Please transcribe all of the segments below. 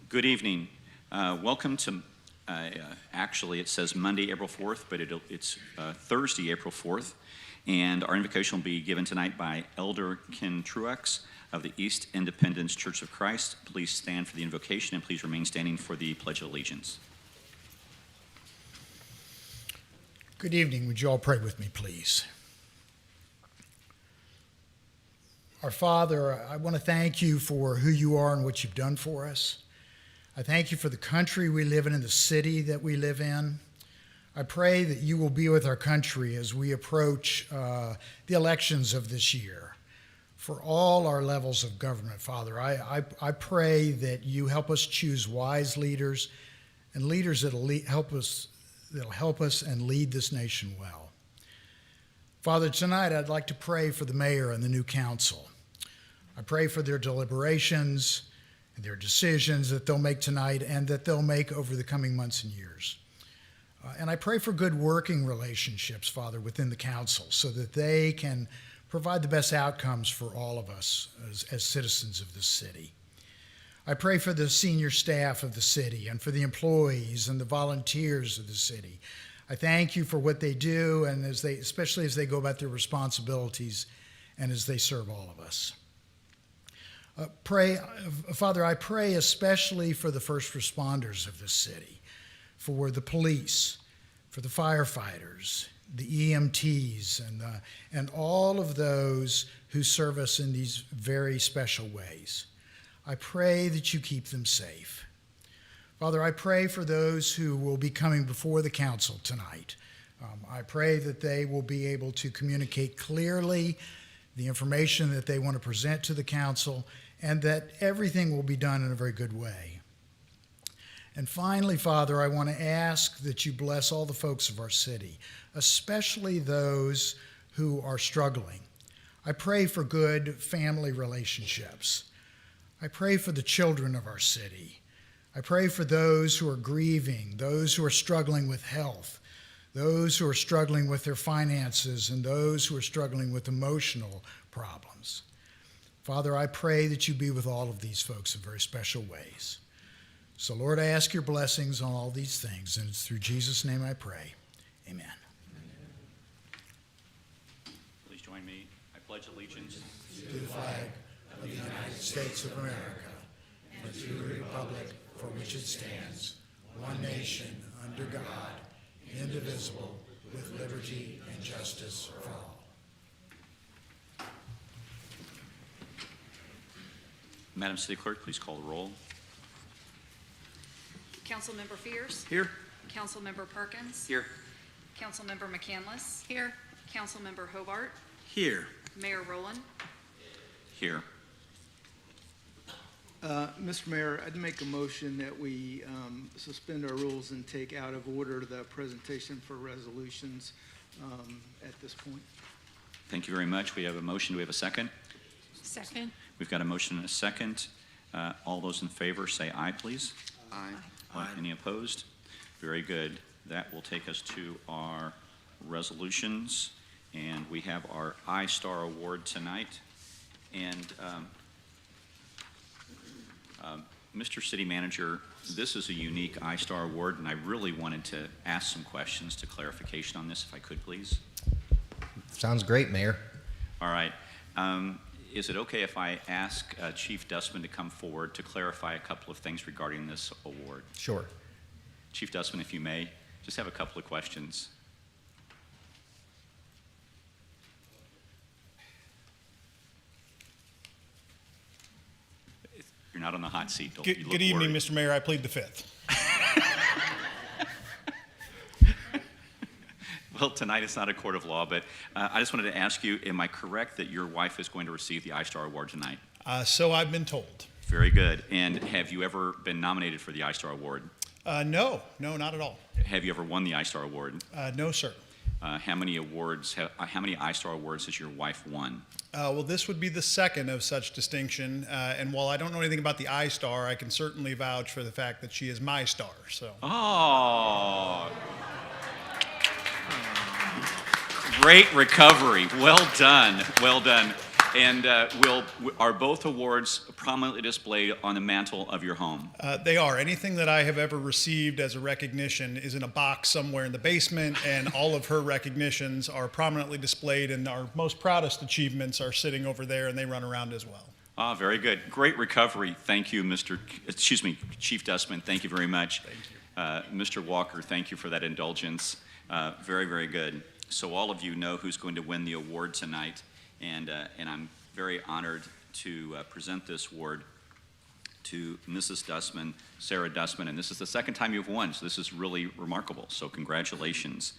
Good evening. Welcome to, actually it says Monday, April 4th, but it's Thursday, April 4th. And our invocation will be given tonight by Elder Ken Truex of the East Independence Church of Christ. Please stand for the invocation and please remain standing for the Pledge of Allegiance. Good evening. Would you all pray with me, please? Our Father, I want to thank you for who you are and what you've done for us. I thank you for the country we live in and the city that we live in. I pray that you will be with our country as we approach the elections of this year. For all our levels of government, Father, I pray that you help us choose wise leaders and leaders that'll help us and lead this nation well. Father, tonight I'd like to pray for the mayor and the new council. I pray for their deliberations and their decisions that they'll make tonight and that they'll make over the coming months and years. And I pray for good working relationships, Father, within the council so that they can provide the best outcomes for all of us as citizens of this city. I pray for the senior staff of the city and for the employees and the volunteers of the city. I thank you for what they do and especially as they go about their responsibilities and as they serve all of us. Father, I pray especially for the first responders of this city, for the police, for the firefighters, the EMTs, and all of those who serve us in these very special ways. I pray that you keep them safe. Father, I pray for those who will be coming before the council tonight. I pray that they will be able to communicate clearly the information that they want to present to the council and that everything will be done in a very good way. And finally, Father, I want to ask that you bless all the folks of our city, especially those who are struggling. I pray for good family relationships. I pray for the children of our city. I pray for those who are grieving, those who are struggling with health, those who are struggling with their finances, and those who are struggling with emotional problems. Father, I pray that you be with all of these folks in very special ways. So, Lord, I ask your blessings on all these things, and it's through Jesus' name I pray. Amen. Please join me. I pledge allegiance To the flag of the United States of America, and to the republic for which it stands, one nation, under God, indivisible, with liberty and justice for all. Madam City Clerk, please call the roll. Councilmember Fears. Here. Councilmember Perkins. Here. Councilmember McCandless. Here. Councilmember Hobart. Here. Mayor Rowland. Here. Mr. Mayor, I'd make a motion that we suspend our rules and take out of order the presentation for resolutions at this point. Thank you very much. We have a motion. Do we have a second? Second. We've got a motion and a second. All those in favor say aye, please. Aye. Any opposed? Very good. That will take us to our resolutions, and we have our I-Star Award tonight. And Mr. City Manager, this is a unique I-Star Award, and I really wanted to ask some questions to clarification on this, if I could, please. Sounds great, Mayor. All right. Is it okay if I ask Chief Dustman to come forward to clarify a couple of things regarding this award? Sure. Chief Dustman, if you may, just have a couple of questions. You're not on the hot seat. Don't you look Good evening, worried. Mr. Mayor. I plead the fifth. Well, tonight it's not a court of law, but I just wanted to ask you, am I correct that your wife is going to receive the I-Star Award tonight? So I've been told. Very good. And have you ever been nominated for the I-Star Award? No, not at all. Have you ever won the I-Star Award? No, sir. How many I-Star Awards has your wife won? Well, this would be the second of such distinction. And while I don't know anything about the I-Star, I can certainly vouch for the fact that she is my star. So. Oh. Great recovery. Well done. Well done. And are both awards prominently displayed on the mantle of your home? They are. Anything that I have ever received as a recognition is in a box somewhere in the basement, and all of her recognitions are prominently displayed, and our most proudest achievements are sitting over there, and they run around as well. Ah, very good. Great recovery. Thank you, Chief Dustman. Thank you very much. Thank you. Mr. Walker, thank you for that indulgence. Very, very good. So all of you know who's going to win the award tonight, and I'm very honored to present this award to Mrs. Dustman, Sarah Dustman, and this is the second time you've won, so this is really remarkable. So congratulations.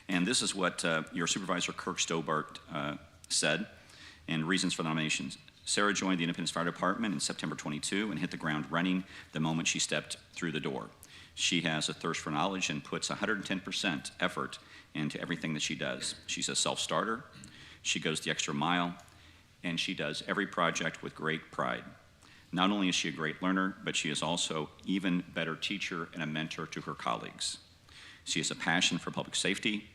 And this is what your supervisor, Kirk Stobart, said, and reasons for the nominations. Sarah joined the Independence Fire Department in September 22 and hit the ground running the moment she stepped through the door. She has a thirst for knowledge and puts 110% effort into everything that she does. She's a self-starter, she goes the extra mile, and she does every project with great pride. Not only is she a great learner, but she is also even better teacher and a mentor to her colleagues. She has a passion for public safety,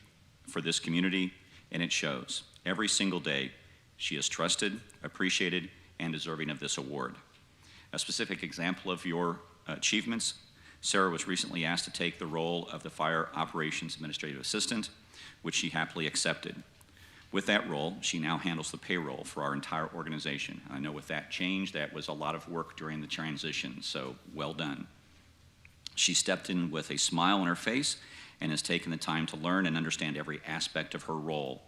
for this community, and it shows. Every single day, she is trusted, appreciated, and deserving of this award. A specific example of your achievements, Sarah was recently asked to take the role of the Fire Operations Administrative Assistant, which she happily accepted. With that role, she now handles the payroll for our entire organization. I know with that change, that was a lot of work during the transition, so well done. She stepped in with a smile on her face and has taken the time to learn and understand every aspect of her role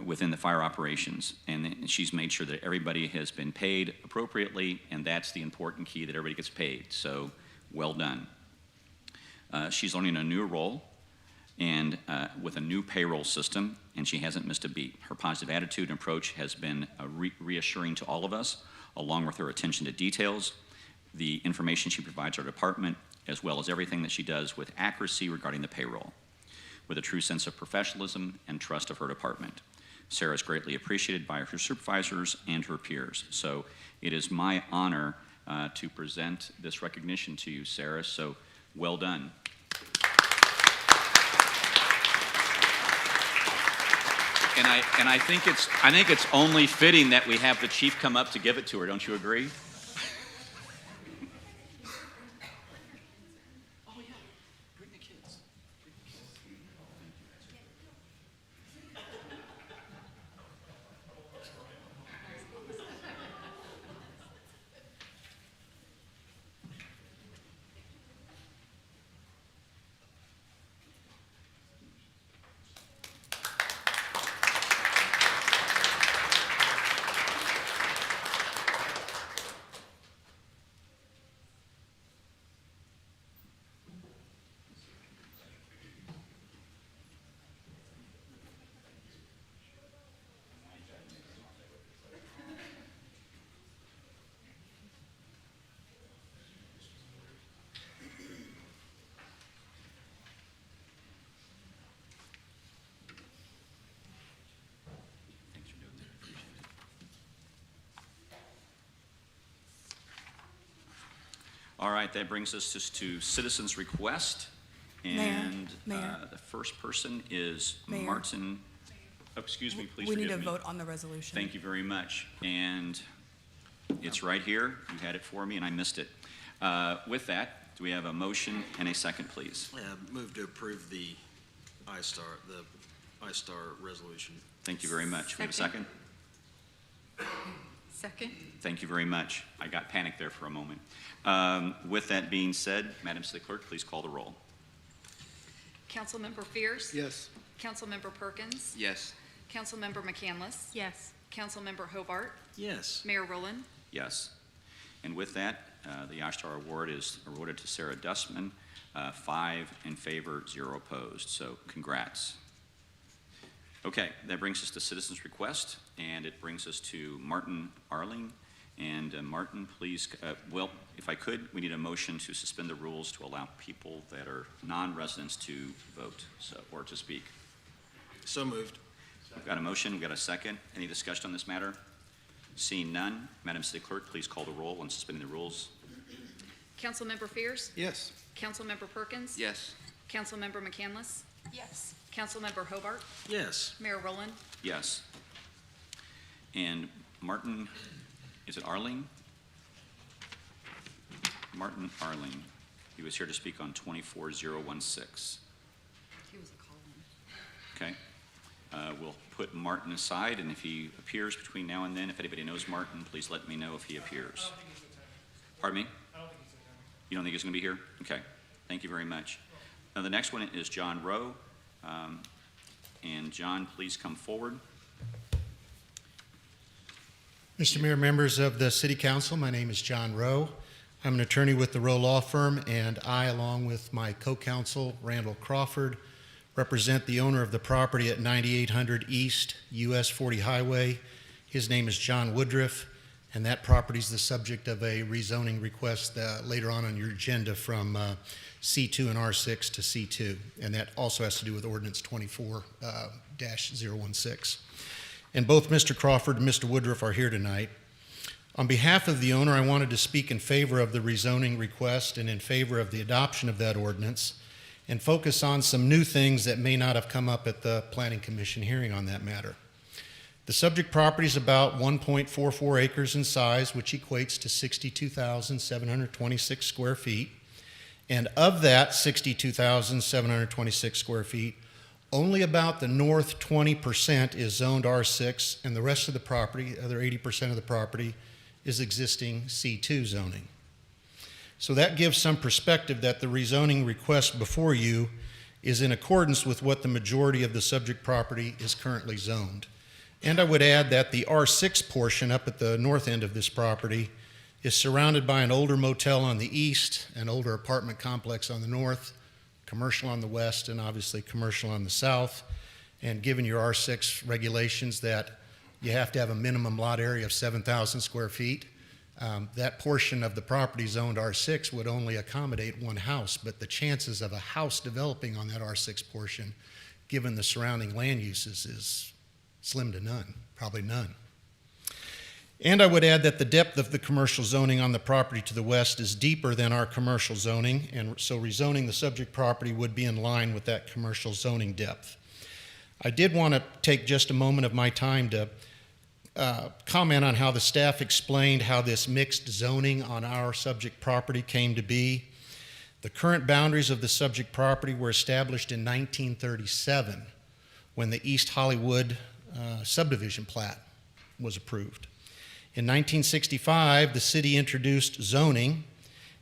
within the fire operations, and she's made sure that everybody has been paid appropriately, and that's the important key, that everybody gets paid, so well done. She's learning a new role and with a new payroll system, and she hasn't missed a beat. Her positive attitude and approach has been reassuring to all of us, along with her attention to details, the information she provides our department, as well as everything that she does with accuracy regarding the payroll, with a true sense of professionalism and trust of her department. Sarah is greatly appreciated by her supervisors and her peers. So it is my honor to present this recognition to you, Sarah, so well done. And I think it's only fitting that we have the chief come up to give it to her. Don't you agree? All right, that brings us just to citizens' request. And Mayor. the first person is Mayor. Martin. Oh, excuse me, please We need forgive to me. vote on the resolution. Thank you very much. And it's right here. You had it for me and I missed it. With that, do we have a motion and a second, please? Move to approve the I-Star resolution. Thank you very much. We have a second? Second. Thank you very much. I got panicked there for a moment. With that being said, Madam City Clerk, please call the roll. Councilmember Fierce. Yes. Councilmember Perkins. Yes. Councilmember McCandless. Yes. Councilmember Hobart. Yes. Mayor Rowland. Yes. And with that, the Ashtar Award is awarded to Sarah Dustman, 5 in favor, 0 opposed. So congrats. Okay, that brings us to citizens' request, and it brings us to Martin Arling. And Martin, please, well, if I could, we need a motion to suspend the rules to allow people that are non-residents to vote, or to speak. So moved. We've got a motion, we've got a second. Any discussion on this matter? Seeing none, Madam City Clerk, please call the roll on suspending the rules. Councilmember Fierce. Yes. Councilmember Perkins. Yes. Councilmember McCandless. Yes. Councilmember Hobart. Yes. Mayor Rowland. Yes. And Martin, is it Arling? Martin Arling. He was here to speak on 24016. He was a call-in. Okay. We'll put Martin aside, and if he appears between now and then, if anybody knows Martin, please let me know if he appears. Pardon me? You don't think he's going to be here? Okay. Thank you very much. Now, the next one is John Rowe. And John, please come forward. Mr. Mayor, members of the City Council, my name is John Rowe. I'm an attorney with the Rowe Law Firm, and I, along with my co-counsel, Randall Crawford, represent the owner of the property at 9800 East US 40 Highway. His name is John Woodruff, and that property is the subject of a rezoning request later on your agenda from C2 and R6 to C2, and that also has to do with Ordinance 24-016. And both Mr. Crawford and Mr. Woodruff are here tonight. On behalf of the owner, I wanted to speak in favor of the rezoning request and in favor of the adoption of that ordinance, and focus on some new things that may not have come up at the Planning Commission hearing on that matter. The subject property is about 1.44 acres in size, which equates to 62,726 square feet. And of that 62,726 square feet, only about the north 20% is zoned R6, and the rest of the property, the other 80% of the property, is existing C2 zoning. So that gives some perspective that the rezoning request before you is in accordance with what the majority of the subject property is currently zoned. And I would add that the R6 portion up at the north end of this property is surrounded by an older motel on the east, an older apartment complex on the north, commercial on the west, and obviously commercial on the south. And given your R6 regulations that you have to have a minimum lot area of 7,000 square feet, that portion of the property zoned R6 would only accommodate one house, but the chances of a house developing on that R6 portion, given the surrounding land uses, is slim to none, probably none. And I would add that the depth of the commercial zoning on the property to the west is deeper than our commercial zoning, and so rezoning the subject property would be in line with that commercial zoning depth. I did want to take just a moment of my time to comment on how the staff explained how this mixed zoning on our subject property came to be. The current boundaries of the subject property were established in 1937 when the East Hollywood subdivision plat was approved. In 1965, the city introduced zoning,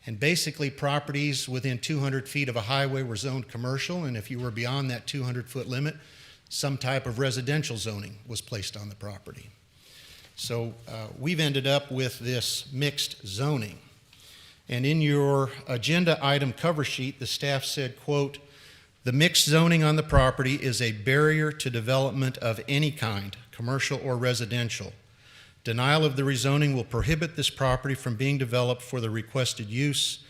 and basically properties within 200 feet of a highway were zoned commercial, and if you were beyond that 200-foot limit, some type of residential zoning was placed on the property. So we've ended up with this mixed zoning. And in your agenda item cover sheet, the staff said, quote, "The mixed zoning on the property is a barrier to development of any kind, commercial or residential. Denial of the rezoning will prohibit this property from being developed for the requested use.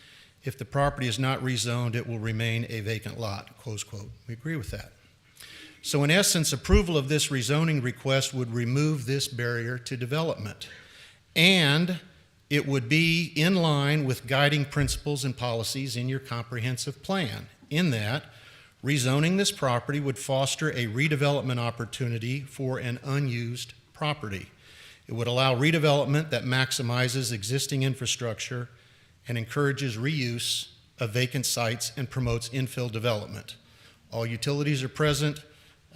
If the property is not rezoned, it will remain a vacant lot," close quote. We agree with that. So in essence, approval of this rezoning request would remove this barrier to development, and it would be in line with guiding principles and policies in your comprehensive plan, in that rezoning this property would foster a redevelopment opportunity for an unused property. It would allow redevelopment that maximizes existing infrastructure and encourages reuse of vacant sites and promotes infill development. All utilities are present.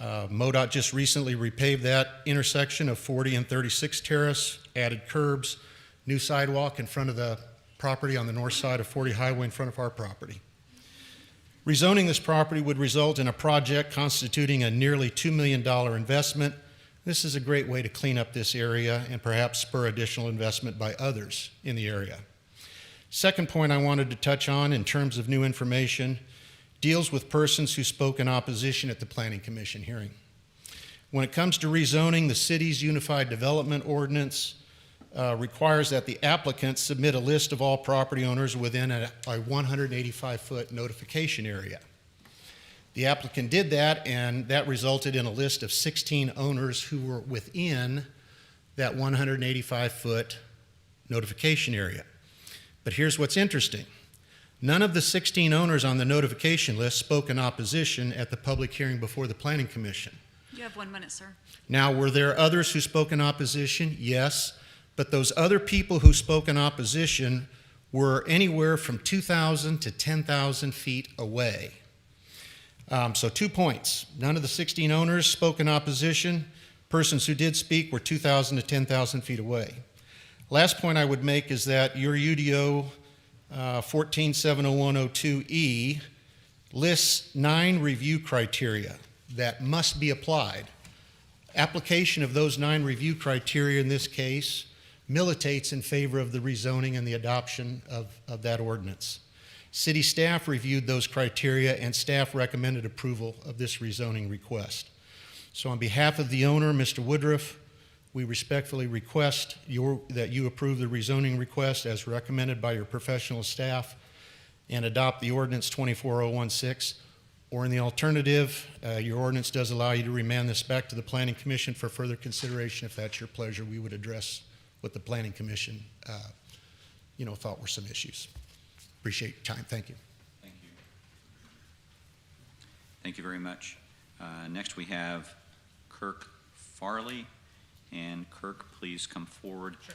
MoDOT just recently repaved that intersection of 40 and 36 Terrace, added curbs, new sidewalk in front of the property on the north side of 40 Highway in front of our property. Rezoning this property would result in a project constituting a nearly $2 million investment. This is a great way to clean up this area and perhaps spur additional investment by others in the area. Second point I wanted to touch on in terms of new information deals with persons who spoke in opposition at the Planning Commission hearing. When it comes to rezoning, the city's Unified Development Ordinance requires that the applicant submit a list of all property owners within a 185-foot notification area. The applicant did that, and that resulted in a list of 16 owners who were within that 185-foot notification area. But here's what's interesting. None of the 16 owners on the notification list spoke in opposition at the public hearing before the Planning Commission. You have 1 minute, sir. Now, were there others who spoke in opposition? Yes, but those other people who spoke in opposition were anywhere from 2,000 to 10,000 feet away. So 2 points. None of the 16 owners spoke in opposition. Persons who did speak were 2,000 to 10,000 feet away. Last point I would make is that your UDO 1470102E lists 9 review criteria that must be applied. Application of those 9 review criteria in this case militates in favor of the rezoning and the adoption of that ordinance. City staff reviewed those criteria and staff recommended approval of this rezoning request. So on behalf of the owner, Mr. Woodruff, we respectfully request that you approve the rezoning request as recommended by your professional staff and adopt the ordinance 24016. Or in the alternative, your ordinance does allow you to remand this back to the Planning Commission for further consideration. If that's your pleasure, we would address what the Planning Commission thought were some issues. Appreciate your time. Thank you. Thank you. Thank you very much. Next, we have Kirk Farley. And Kirk, please come forward. Sure.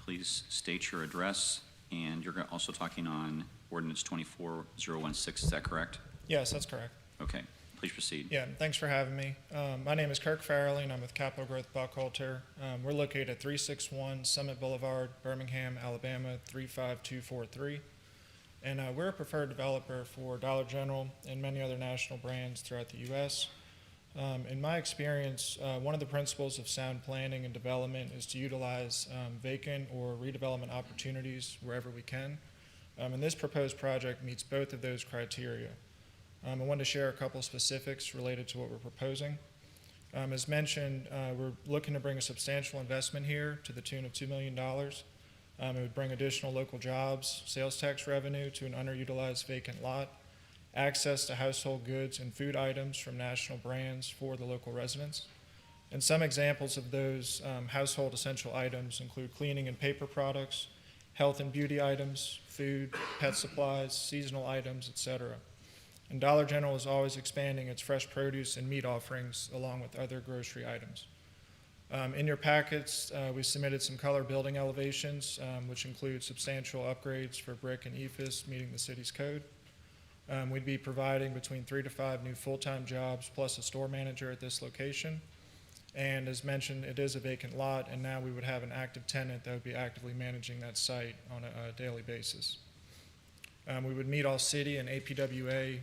Please state your address, and you're also talking on Ordinance 24016, is that correct? Yes, that's correct. Okay, please proceed. Yeah, thanks for having me. My name is Kirk Farrelly, and I'm with Capital Growth Buckhalter. We're located at 361 Summit Boulevard, Birmingham, Alabama, 35243. And we're a preferred developer for Dollar General and many other national brands throughout the U.S. In my experience, one of the principles of sound planning and development is to utilize vacant or redevelopment opportunities wherever we can. And this proposed project meets both of those criteria. I wanted to share a couple specifics related to what we're proposing. As mentioned, we're looking to bring a substantial investment here to the tune of $2 million. It would bring additional local jobs, sales tax revenue to an underutilized vacant lot, access to household goods and food items from national brands for the local residents. And some examples of those household essential items include cleaning and paper products, health and beauty items, food, pet supplies, seasonal items, etc. And Dollar General is always expanding its fresh produce and meat offerings along with other grocery items. In your packets, we submitted some color building elevations, which include substantial upgrades for brick and EFS meeting the city's code. We'd be providing between 3 to 5 new full-time jobs plus a store manager at this location. And as mentioned, it is a vacant lot, and now we would have an active tenant that would be actively managing that site on a daily basis. We would meet all city and APWA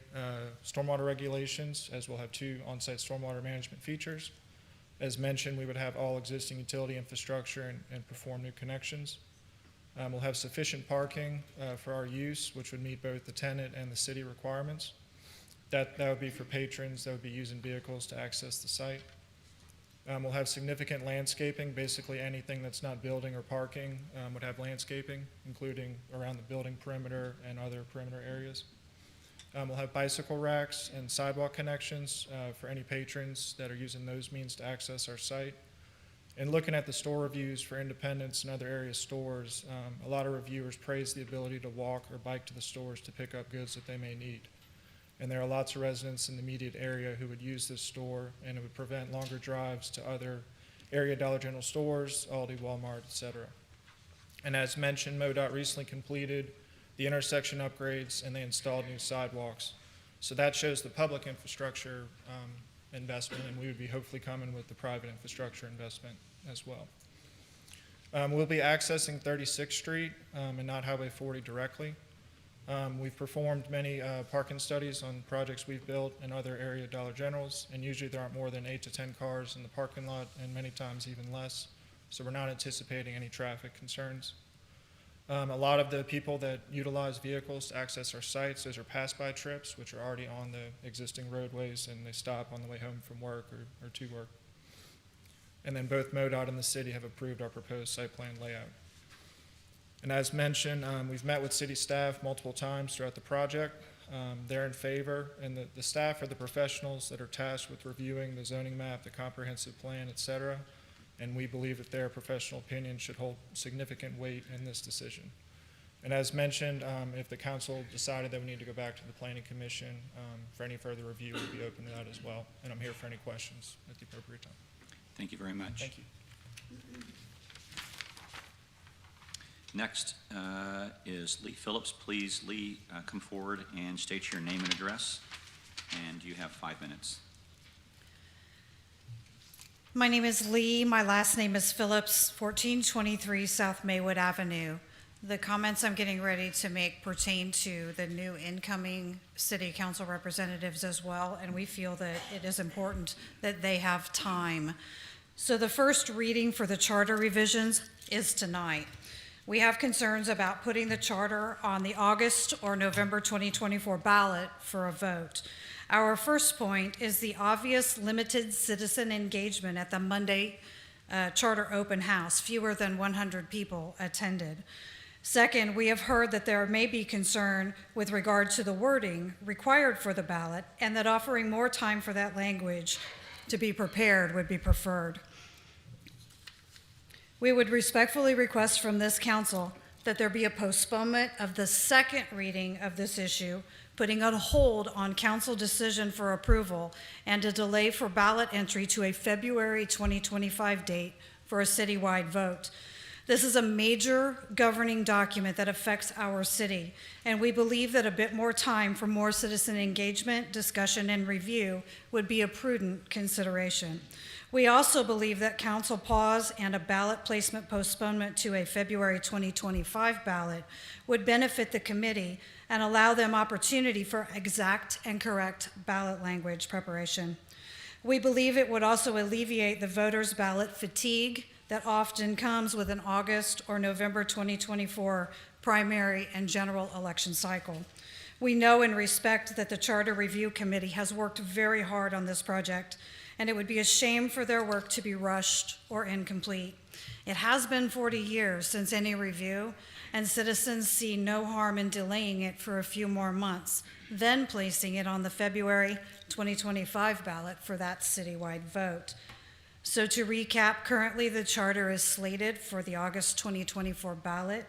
stormwater regulations, as we'll have 2 on-site stormwater management features. As mentioned, we would have all existing utility infrastructure and perform new connections. We'll have sufficient parking for our use, which would meet both the tenant and the city requirements. That would be for patrons that would be using vehicles to access the site. We'll have significant landscaping. Basically anything that's not building or parking would have landscaping, including around the building perimeter and other perimeter areas. We'll have bicycle racks and sidewalk connections for any patrons that are using those means to access our site. And looking at the store reviews for Independence and other area stores, a lot of reviewers praise the ability to walk or bike to the stores to pick up goods that they may need. And there are lots of residents in the immediate area who would use this store, and it would prevent longer drives to other area Dollar General stores, Aldi, Walmart, etc. And as mentioned, MoDOT recently completed the intersection upgrades and they installed new sidewalks. So that shows the public infrastructure investment, and we would be hopefully coming with the private infrastructure investment as well. We'll be accessing 36th Street and not Highway 40 directly. We've performed many parking studies on projects we've built in other area Dollar Generals, and usually there aren't more than 8 to 10 cars in the parking lot, and many times even less. So we're not anticipating any traffic concerns. A lot of the people that utilize vehicles to access our sites, those are pass-by trips, which are already on the existing roadways, and they stop on the way home from work or to work. And then both MoDOT and the city have approved our proposed site plan layout. And as mentioned, we've met with city staff multiple times throughout the project. They're in favor, and the staff are the professionals that are tasked with reviewing the zoning map, the comprehensive plan, et cetera. And we believe that their professional opinion should hold significant weight in this decision. And as mentioned, if the council decided that we need to go back to the planning commission for any further review, we'd be open to that as well. And I'm here for any questions at the appropriate time. Thank you very much. Thank you. Next is Lee Phillips. Please, Lee, come forward and state your name and address, and you have 5 minutes. My name is Lee. My last name is Phillips, 1423 South Maywood Avenue. The comments I'm getting ready to make pertain to the new incoming city council representatives as well, and we feel that it is important that they have time. So the first reading for the charter revisions is tonight. We have concerns about putting the charter on the August or November 2024 ballot for a vote. Our first point is the obvious limited citizen engagement at the Monday charter open house. Fewer than 100 people attended. Second, we have heard that there may be concern with regard to the wording required for the ballot and that offering more time for that language to be prepared would be preferred. We would respectfully request from this council that there be a postponement of the second reading of this issue, putting on hold on council decision for approval and a delay for ballot entry to a February 2025 date for a citywide vote. This is a major governing document that affects our city, and we believe that a bit more time for more citizen engagement, discussion, and review would be a prudent consideration. We also believe that council pause and a ballot placement postponement to a February 2025 ballot would benefit the committee and allow them opportunity for exact and correct ballot language preparation. We believe it would also alleviate the voters' ballot fatigue that often comes with an August or November 2024 primary and general election cycle. We know and respect that the Charter Review Committee has worked very hard on this project, and it would be a shame for their work to be rushed or incomplete. It has been 40 years since any review, and citizens see no harm in delaying it for a few more months, then placing it on the February 2025 ballot for that citywide vote. So to recap, currently the charter is slated for the August 2024 ballot.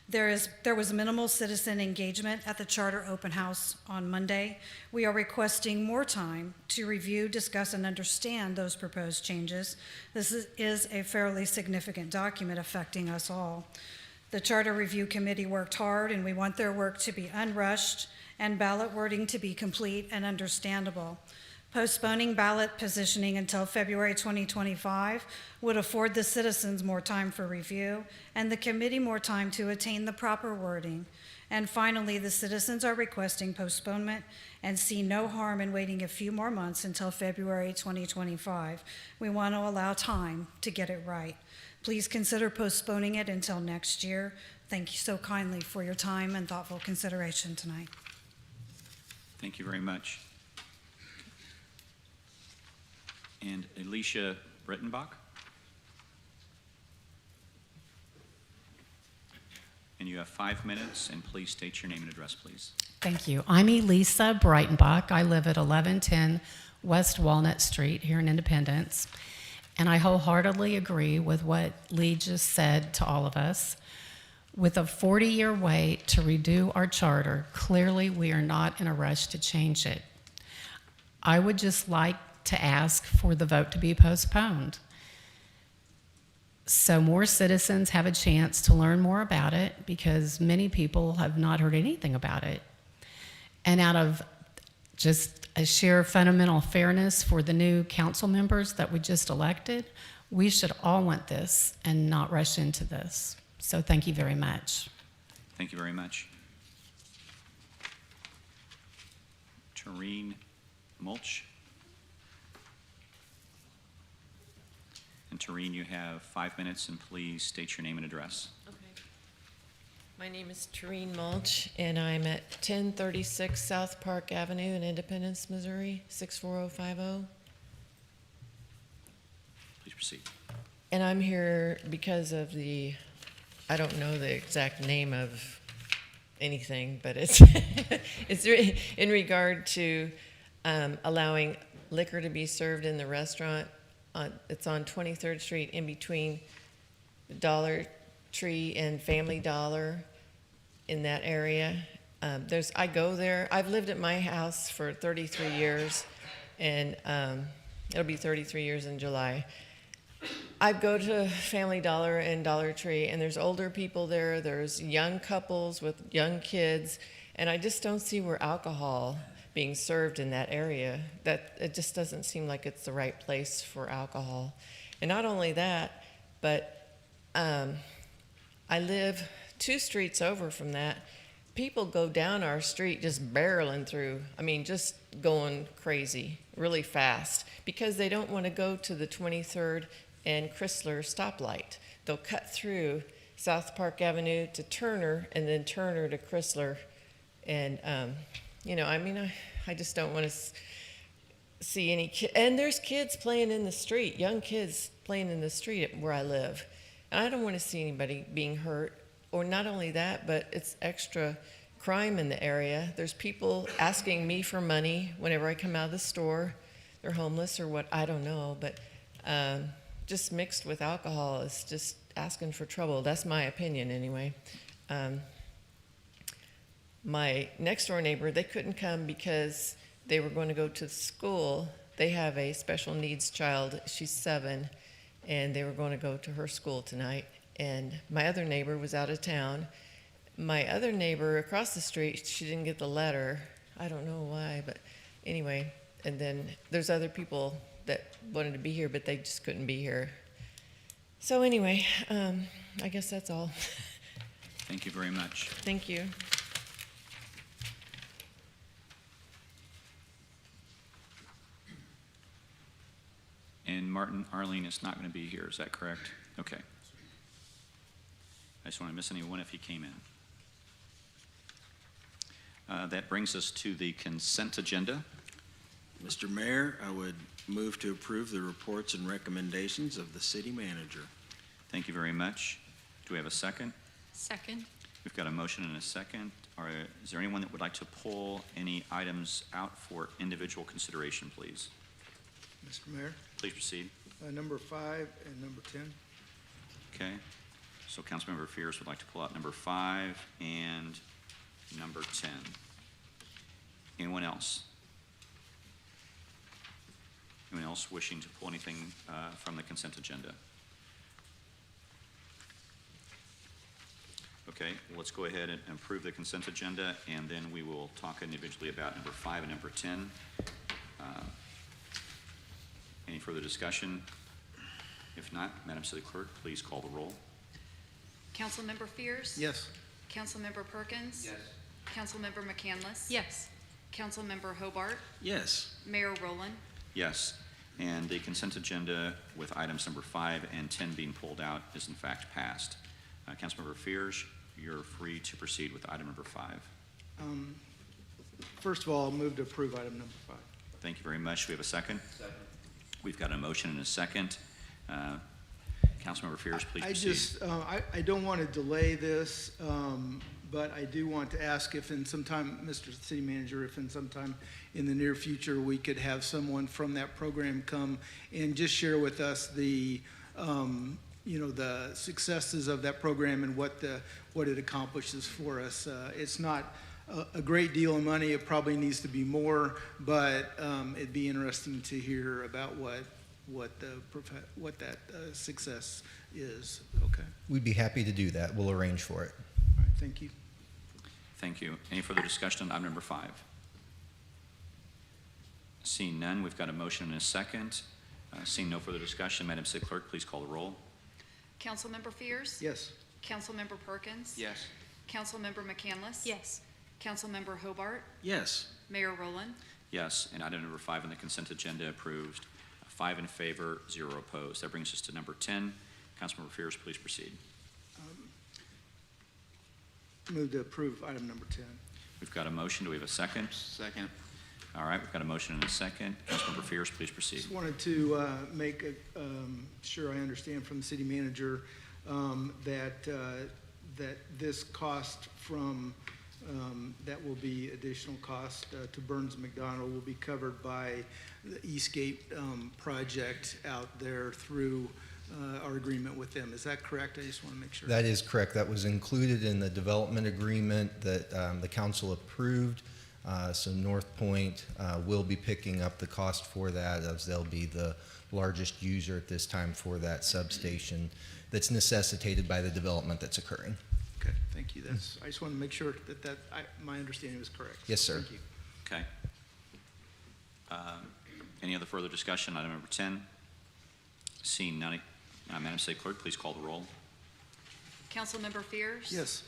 There was minimal citizen engagement at the charter open house on Monday. We are requesting more time to review, discuss, and understand those proposed changes. This is a fairly significant document affecting us all. The Charter Review Committee worked hard, and we want their work to be unrushed and ballot wording to be complete and understandable. Postponing ballot positioning until February 2025 would afford the citizens more time for review and the committee more time to attain the proper wording. And finally, the citizens are requesting postponement and see no harm in waiting a few more months until February 2025. We want to allow time to get it right. Please consider postponing it until next year. Thank you so kindly for your time and thoughtful consideration tonight. Thank you very much. And Alicia Brettenbach. And you have 5 minutes, and please state your name and address, please. Thank you. I'm Elisa Breitenbach. I live at 1110 West Walnut Street here in Independence, and I wholeheartedly agree with what Lee just said to all of us. With a 40-year wait to redo our charter, clearly we are not in a rush to change it. I would just like to ask for the vote to be postponed so more citizens have a chance to learn more about it, because many people have not heard anything about it. And out of just a sheer fundamental fairness for the new council members that we just elected, we should all want this and not rush into this. So thank you very much. Thank you very much. Tareen Mulch. And Tareen, you have 5 minutes, and please state your name and address. Okay. My name is Tareen Mulch, and I'm at 1036 South Park Avenue in Independence, Missouri, 64050. Please proceed. And I'm here because of I don't know the exact name of anything, but it's it's in regard to allowing liquor to be served in the restaurant. It's on 23rd Street in between Dollar Tree and Family Dollar. in that area. I go there. I've lived at my house for 33 years, and it'll be 33 years in July. I go to Family Dollar and Dollar Tree, and there's older people there. There's young couples with young kids, and I just don't see where alcohol being served in that area. That it just doesn't seem like it's the right place for alcohol. And not only that, but I live 2 streets over from that. People go down our street just barreling through. I mean, just going crazy, really fast, because they don't want to go to the 23rd and Chrysler stoplight. They'll cut through South Park Avenue to Turner, and then Turner to Chrysler. And, I just don't want to see any kids. And there's kids playing in the street, young kids playing in the street where I live. And I don't want to see anybody being hurt. Or not only that, but it's extra crime in the area. There's people asking me for money whenever I come out of the store. They're homeless or what, I don't know. But just mixed with alcohol is just asking for trouble. That's my opinion anyway. My next door neighbor, they couldn't come because they were going to go to the school. They have a special needs child. She's 7, and they were going to go to her school tonight. And my other neighbor was out of town. My other neighbor across the street, she didn't get the letter. I don't know why, but anyway. And then there's other people that wanted to be here, but they just couldn't be here. So anyway, I guess that's all. Thank you very much. Thank you. And Martin, Arlene is not going to be here, is that correct? Okay. I just want to miss anyone if he came in. That brings us to the consent agenda. Mr. Mayor, I would move to approve the reports and recommendations of the city manager. Thank you very much. Do we have a second? Second. We've got a motion and a second. Is there anyone that would like to pull any items out for individual consideration, please? Mr. Mayor, Please proceed. number 5 and number 10. Okay. So Councilmember Fierce would like to pull out number 5 and number 10. Anyone else? Anyone else wishing to pull anything from the consent agenda? Okay, well, let's go ahead and approve the consent agenda, and then we will talk individually about number 5 and number 10. Any further discussion? If not, Madam City Clerk, please call the roll. Councilmember Fierce? Yes. Councilmember Perkins? Yes. Councilmember McCandless? Yes. Councilmember Hobart? Yes. Mayor Rowland? Yes, and the consent agenda with items number 5 and 10 being pulled out is in fact passed. Councilmember Fierce, you're free to proceed with item number 5. First of all, I'll move to approve item number 5. Thank you very much. Do we have a second? Second. We've got a motion and a second. Councilmember Fierce, please proceed. I don't want to delay this, but I do want to ask if in some time, Mr. City Manager, if in some time in the near future we could have someone from that program come and just share with us the the successes of that program and what it accomplishes for us. It's not a great deal of money. It probably needs to be more, but it'd be interesting to hear about what that success is. Okay. We'd be happy to do that. We'll arrange for it. All right. Thank you. Thank you. Any further discussion on item number 5? Seeing none, we've got a motion and a second. Seeing no further discussion, Madam City Clerk, please call the roll. Councilmember Fierce? Yes. Councilmember Perkins? Yes. Councilmember McCandless? Yes. Councilmember Hobart? Yes. Mayor Rowland? Yes, and item number 5 on the consent agenda approved. 5 in favor, 0 opposed. That brings us to number 10. Councilmember Fierce, please proceed. Move to approve item number 10. We've got a motion. Do we have a second? Second. All right, we've got a motion and a second. Councilmember Fierce, please proceed. Just wanted to make sure I understand from the city manager that this cost from that will be additional cost to Burns McDonald will be covered by the Eastgate project out there through our agreement with them. Is that correct? I just want to make sure. That is correct. That was included in the development agreement that the council approved. So North Point will be picking up the cost for that, as they'll be the largest user at this time for that substation that's necessitated by the development that's occurring. Okay, thank you. That's, I just want to make sure that my understanding was correct. Yes, sir. Thank you. Okay. Any other further discussion? Item number 10. Seeing none, Madam City Clerk, please call the roll. Councilmember Fears? Yes.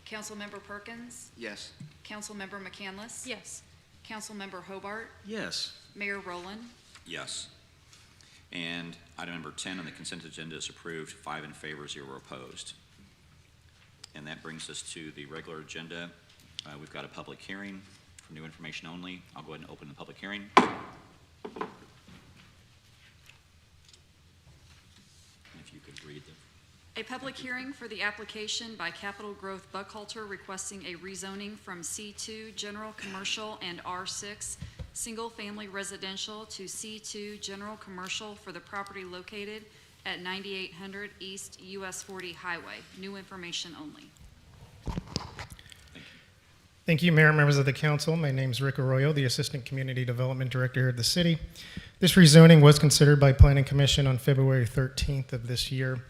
Councilmember Perkins? Yes. Councilmember McCandless? Yes. Councilmember Hobart? Yes. Mayor Rowland? Yes. And item number 10 on the consent agenda is approved, 5 in favor, 0 opposed. And that brings us to the regular agenda. We've got a public hearing for new information only. I'll go ahead and open the public hearing. If you could read the... A public hearing for the application by Capital Growth Buckhalter requesting a rezoning from C2 General Commercial and R6 Single Family Residential to C2 General Commercial for the property located at 9800 East US 40 Highway. New information only. Thank you, Mayor and members of the council. My name is Rick Arroyo, the Assistant Community Development Director of the city. This rezoning was considered by Planning Commission on February 13th of this year.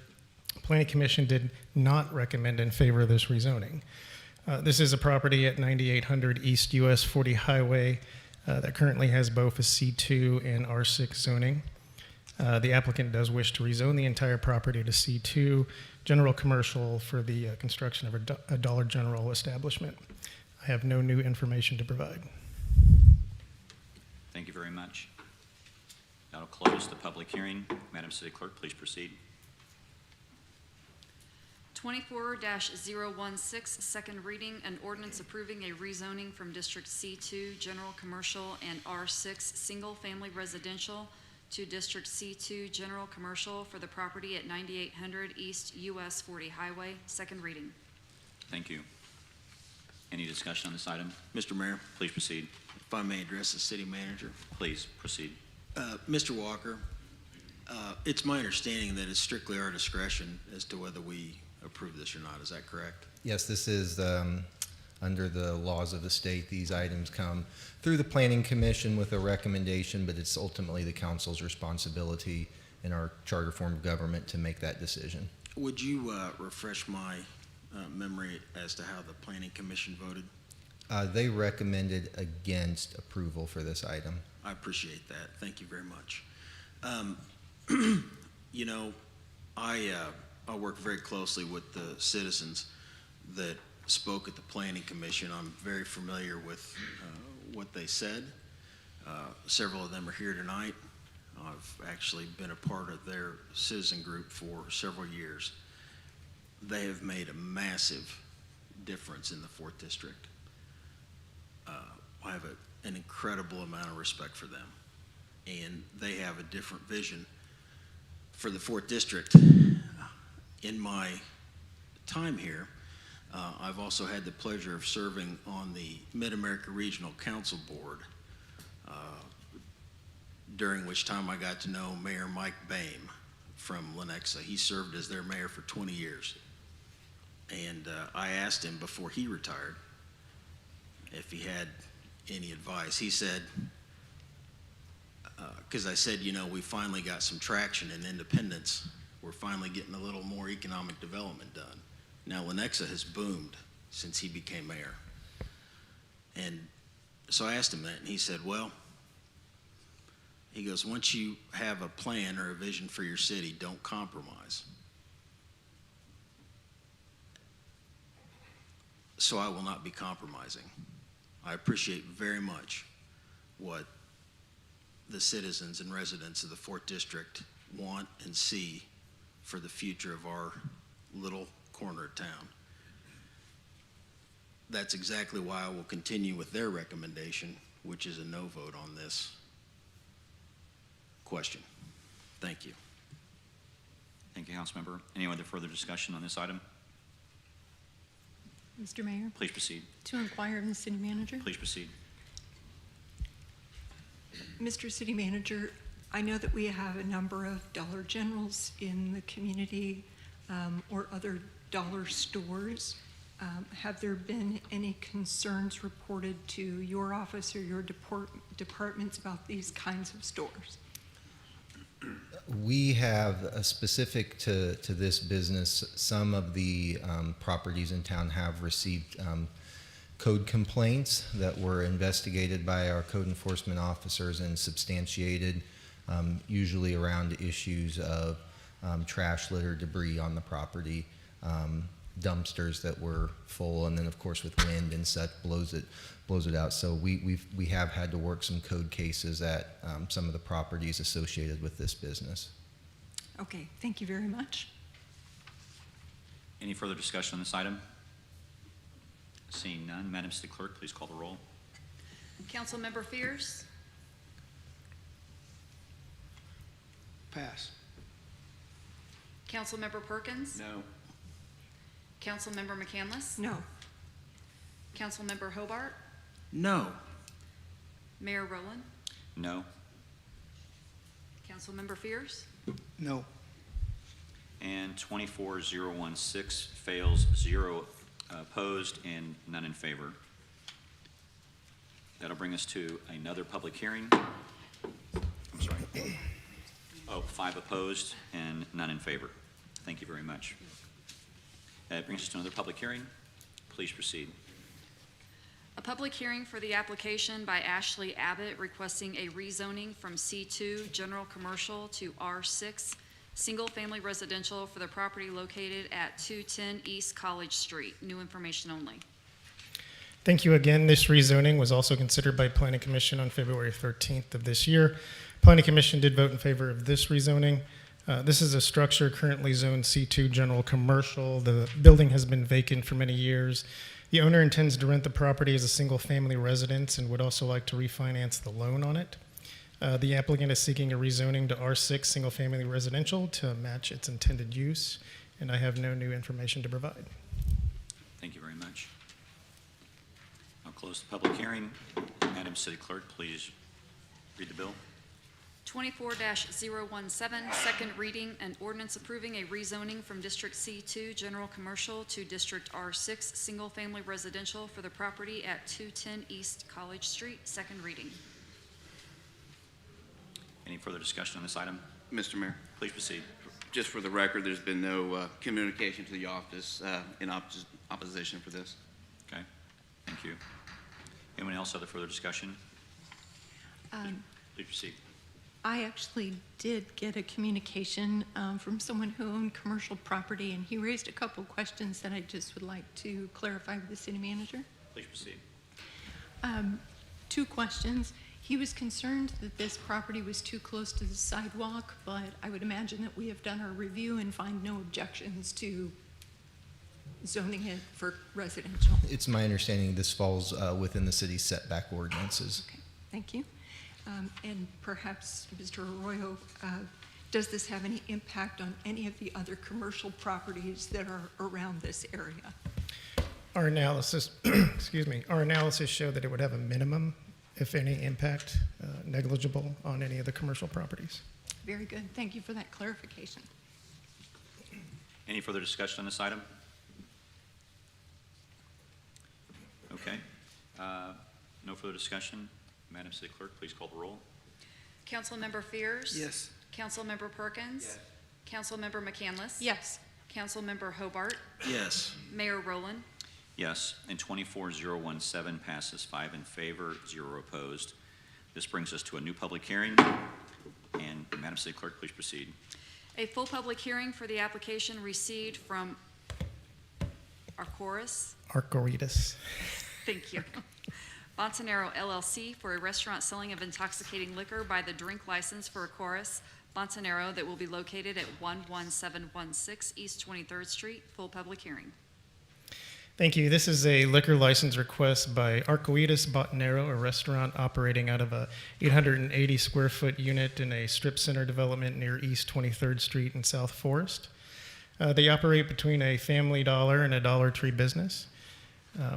Planning Commission did not recommend in favor of this rezoning. This is a property at 9800 East US 40 Highway that currently has both a C2 and R6 zoning. The applicant does wish to rezone the entire property to C2 General Commercial for the construction of a Dollar General establishment. I have no new information to provide. Thank you very much. That'll close the public hearing. Madam City Clerk, please proceed. 24-016, second reading, an ordinance approving a rezoning from District C2 General Commercial and R6 Single Family Residential to District C2 General Commercial for the property at 9800 East US 40 Highway, second reading. Thank you. Any discussion on this item? Mr. Mayor, Please proceed. if I may address the city manager. Please proceed. Mr. Walker, it's my understanding that it's strictly our discretion as to whether we approve this or not. Is that correct? Yes, this is under the laws of the state. These items come through the Planning Commission with a recommendation, but it's ultimately the council's responsibility in our charter form of government to make that decision. Would you refresh my memory as to how the Planning Commission voted? They recommended against approval for this item. I appreciate that. Thank you very much. You know, I work very closely with the citizens that spoke at the Planning Commission. I'm very familiar with what they said. Several of them are here tonight. I've actually been a part of their citizen group for several years. They have made a massive difference in the 4th District. I have an incredible amount of respect for them, and they have a different vision for the 4th District. In my time here, I've also had the pleasure of serving on the Mid-America Regional Council Board, during which time I got to know Mayor Mike Boehm from Lenexa. He served as their mayor for 20 years. And I asked him before he retired if he had any advice. He said, because I said, you know, we finally got some traction in Independence. We're finally getting a little more economic development done. Now, Lenexa has boomed since he became mayor. And so I asked him that, and he said, well, he goes, once you have a plan or a vision for your city, don't compromise. So I will not be compromising. I appreciate very much what the citizens and residents of the 4th District want and see for the future of our little corner of town. That's exactly why I will continue with their recommendation, which is a no vote on this question. Thank you. Thank you, Councilmember. Any other further discussion on this item? Mr. Mayor, Please proceed. to inquire of the city manager. Please proceed. Mr. City Manager, I know that we have a number of Dollar Generals in the community or other dollar stores. Have there been any concerns reported to your office or your departments about these kinds of stores? We have, specific to this business, some of the properties in town have received code complaints that were investigated by our code enforcement officers and substantiated, usually around issues of trash, litter, debris on the property, dumpsters that were full, and then of course with wind and such blows it out. So we have had to work some code cases at some of the properties associated with this business. Okay, thank you very much. Any further discussion on this item? Seeing none, Madam City Clerk, please call the roll. Councilmember Fears, Pass. Councilmember Perkins, No. Councilmember McCandless, No. Councilmember Hobart, No. Mayor Rowland, No. Councilmember Fears, No. And 24016 fails, 0 opposed and none in favor. That'll bring us to another public hearing. I'm sorry. Oh, 5 opposed and none in favor. Thank you very much. That brings us to another public hearing. Please proceed. a public hearing for the application by Ashley Abbott requesting a rezoning from C2 General Commercial to R6 Single Family Residential for the property located at 210 East College Street. New information only. Thank you again. This rezoning was also considered by Planning Commission on February 13th of this year. Planning Commission did vote in favor of this rezoning. This is a structure currently zoned C2 General Commercial. The building has been vacant for many years. The owner intends to rent the property as a single-family residence and would also like to refinance the loan on it. The applicant is seeking a rezoning to R6 single-family residential to match its intended use, and I have no new information to provide. Thank you very much. I'll close the public hearing. Madam City Clerk, please read the bill. 24-017, second reading, an ordinance approving a rezoning from District C2 General Commercial to District R6 Single Family Residential for the property at 210 East College Street, second reading. Any further discussion on this item? Mr. Mayor, Please proceed. just for the record, there's been no communication to the office in opposition for this. Okay, thank you. Anyone else have further discussion? Please proceed. I actually did get a communication from someone who owned commercial property, and he raised a couple questions that I just would like to clarify with the city manager. Please proceed. 2 questions. He was concerned that this property was too close to the sidewalk, but I would imagine that we have done our review and find no objections to zoning it for residential. It's my understanding this falls within the city's setback ordinances. Okay, thank you. And perhaps, Mr. Arroyo, does this have any impact on any of the other commercial properties that are around this area? Our analysis, our analysis showed that it would have a minimum, if any, impact, negligible on any of the commercial properties. Very good. Thank you for that clarification. Any further discussion on this item? Okay. No further discussion. Madam City Clerk, please call the roll. Councilmember Fears? Yes. Councilmember Perkins? Yes. Councilmember McCandless? Yes. Councilmember Hobart? Yes. Mayor Rowland? Yes, and 24017 passes 5 in favor, 0 opposed. This brings us to a new public hearing. And Madam City Clerk, please proceed. A full public hearing for the application received from Arcoritas. Thank you. Montanaro LLC for a restaurant selling of intoxicating liquor by the drink license for Arcoritas Montanaro that will be located at 11716 East 23rd Street. Full public hearing. Thank you. This is a liquor license request by Arcoitas Botanero, a restaurant operating out of a 880 square foot unit in a strip center development near East 23rd Street in South Forest. They operate between a Family Dollar and a Dollar Tree business.